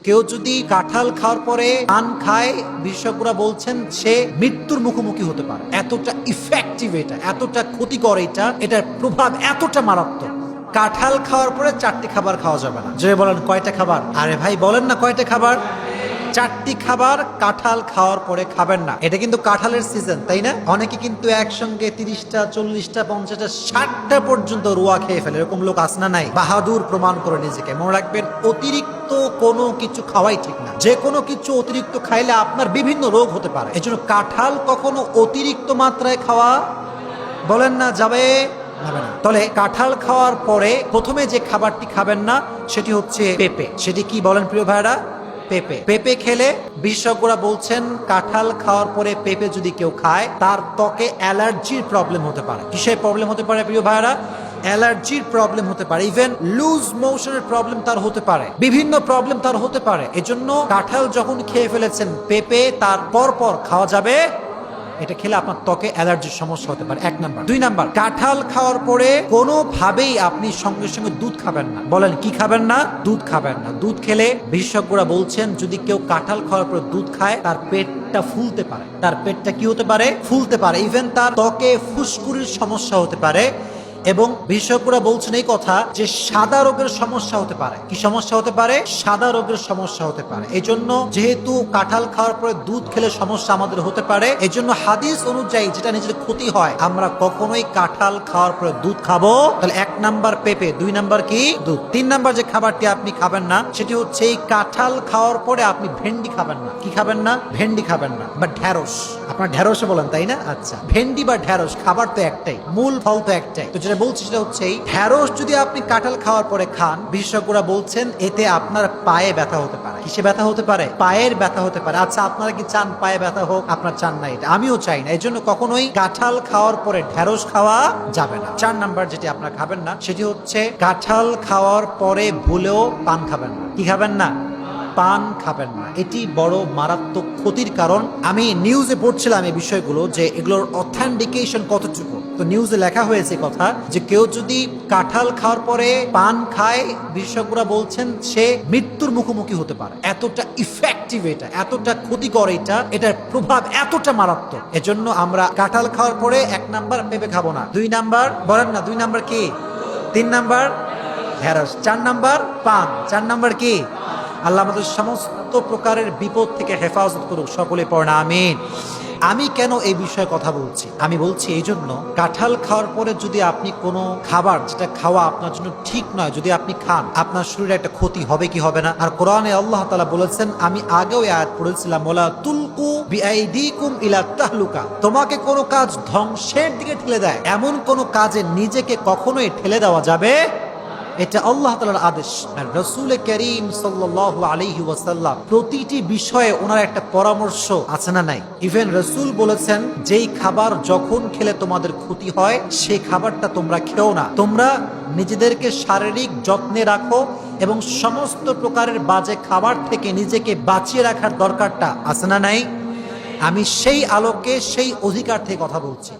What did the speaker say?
কেউ যদি কাঁঠাল খাওয়ার পরে পান খায়, বিশেষজ্ঞরা বলছেন সে মৃত্যুর মুখোমুখি হতে পারে। এতটা ইফেক্টিভ এটা, এতটা ক্ষতিকর এটা, এটার প্রভাব এতটা মারাত্মক। কাঁঠাল খাওয়ার পরে 4টি খাবার খাওয়া যাবে না। যে বলেন কয়টা খাবার? আরে ভাই বলেন না কয়টা খাবার? 4টি খাবার কাঁঠাল খাওয়ার পরে খাবেন না। এটা কিন্তু কাঁঠালের সিজন, তাই না? অনেকে কিন্তু একসঙ্গে 30টা 40টা 50টা 60টা পর্যন্ত রোয়া খেয়ে ফেলে। এরকম লোক আছে না নাই? বাহাদুর প্রমাণ করে নিজেকে। মনে রাখবেন, অতিরিক্ত কোনো কিছু খাওয়াই ঠিক না। যে কোনো কিছু অতিরিক্ত খাইলে আপনার বিভিন্ন রোগ হতে পারে। এজন্য কাঁঠাল কখনো অতিরিক্ত মাত্রায় খাওয়া বলেন না যাবে না। তাহলে কাঁঠাল খাওয়ার পরে প্রথমে যে খাবারটি খাবেন না সেটি হচ্ছে পেঁপে। সেটি কি বলেন প্রিয় ভাইরা? পেঁপে। পেঁপে খেলে বিশেষজ্ঞরা বলছেন কাঁঠাল খাওয়ার পরে পেঁপে যদি কেউ খায় তার ত্বকে অ্যালার্জির প্রবলেম হতে পারে। কিসের প্রবলেম হতে পারে প্রিয় ভাইরা? অ্যালার্জির প্রবলেম হতে পারে। ইভেন লুজ মোশনের প্রবলেম তার হতে পারে, বিভিন্ন প্রবলেম তার হতে পারে। এজন্য কাঁঠাল যখন খেয়ে ফেলেছেন, পেঁপে তার পর খাওয়া যাবে। এটা খেলে আপনার ত্বকে অ্যালার্জির সমস্যা হতে পারে। 1 নাম্বার। 2 নাম্বার, কাঁঠাল খাওয়ার পরে কোনোভাবেই আপনি সঙ্গে সঙ্গে দুধ খাবেন না। বলেন কি খাবেন না? দুধ খাবেন না। দুধ খেলে বিশেষজ্ঞরা বলছেন যদি কেউ কাঁঠাল খাওয়ার পরে দুধ খায় তার পেটটা ফুলতে পারে। তার পেটটা কি হতে পারে? ফুলতে পারে। ইভেন তার ত্বকে ফুসকুড়ির সমস্যা হতে পারে। এবং বিশেষজ্ঞরা বলছেন এই কথা যে সাদা রোগের সমস্যা হতে পারে। কি সমস্যা হতে পারে? সাদা রোগের সমস্যা হতে পারে। এই জন্য যেহেতু কাঁঠাল খাওয়ার পরে দুধ খেলে সমস্যা আমাদের হতে পারে, এই জন্য হাদিস অনুযায়ী যেটা নিজের ক্ষতি হয়, আমরা কখনোই কাঁঠাল খাওয়ার পরে দুধ খাবো। তাহলে 1 নাম্বার পেঁপে, 2 নাম্বার কি? দুধ। 3 নাম্বার যে খাবারটি আপনি খাবেন না সেটি হচ্ছে এই কাঁঠাল খাওয়ার পরে আপনি ভেন্ডি খাবেন না। কি খাবেন না? ভেন্ডি খাবেন না বা ঢেঁড়স। আপনার ঢেঁড়সে বলেন তাই না? আচ্ছা, ভেন্ডি বা ঢেঁড়স খাবার তো একটাই, মূল ফল তো একটাই। তো যেটা বলছি সেটা হচ্ছে ঢেঁড়স যদি আপনি কাঁঠাল খাওয়ার পরে খান, বিশেষজ্ঞরা বলছেন এতে আপনার পায়ে ব্যথা হতে পারে। কিসে ব্যথা হতে পারে? পায়ের ব্যথা হতে পারে। আচ্ছা, আপনারা কি চান পায়ে ব্যথা হোক? আপনার চান না, এটা আমিও চাই না। এই জন্য কখনোই কাঁঠাল খাওয়ার পরে ঢেঁড়স খাওয়া যাবে না। 4 নাম্বার যেটি আপনারা খাবেন না সেটি হচ্ছে কাঁঠাল খাওয়ার পরে ভুলেও পান খাবেন না। কি খাবেন না? পান খাবেন না। এটি বড় মারাত্মক ক্ষতির কারণ। আমি নিউজে পড়ছিলাম এই বিষয়গুলো যে এগুলোর অথেন্টিকেশন কতটুকু। তো নিউজে লেখা হয়েছে কথা যে কেউ যদি কাঁঠাল খাওয়ার পরে পান খায়, বিশেষজ্ঞরা বলছেন সে মৃত্যুর মুখোমুখি হতে পারে। এতটা ইফেক্টিভ এটা, এতটা ক্ষতিকর এটা, এটার প্রভাব এতটা মারাত্মক। এজন্য আমরা কাঁঠাল খাওয়ার পরে 1 নাম্বার পেঁপে খাবো না। 2 নাম্বার বলেন না, 2 নাম্বার কি? 3 নাম্বার ঢেঁড়স। 4 নাম্বার পান। 4 নাম্বার কি? আল্লাহ আমাদের সমস্ত প্রকারের বিপদ থেকে হেফাজত করুক। সকলে পড়েন আমিন। আমি কেন এই বিষয়ে কথা বলছি? আমি বলছি এই জন্য, কাঁঠাল খাওয়ার পরে যদি আপনি কোনো খাবার যেটা খাওয়া আপনার জন্য ঠিক নয় যদি আপনি খান, আপনার শরীরে একটা ক্ষতি হবে কি হবে না? আর কোরআনে আল্লাহ তাআলা বলেছেন, আমি আগেও আয়াত পড়েছিলাম, ওয়ালা তুলকু বিআইদিকুম ইলা তাহলুকা, তোমাকে কোনো কাজ ধ্বংসের দিকে ঠেলে দেয় এমন কোনো কাজে নিজেকে কখনোই ঠেলে দেওয়া যাবে। এটা আল্লাহ তাআলার আদেশ। আর রাসূল করিম সাল্লাল্লাহু আলাইহি ওয়াসাল্লাম প্রতিটি বিষয়ে ওনার একটা পরামর্শ আছে না নাই? ইভেন রাসূল বলেছেন যেই খাবার যখন খেলে তোমাদের ক্ষতি হয় সেই খাবারটা তোমরা খেও না। তোমরা নিজেদেরকে শারীরিক যত্নে রাখো এবং সমস্ত প্রকারের বাজে খাবার থেকে নিজেকে বাঁচিয়ে রাখার দরকারটা আছে না নাই? আমি সেই আলোকে সেই অধিকার থেকে কথা বলছি।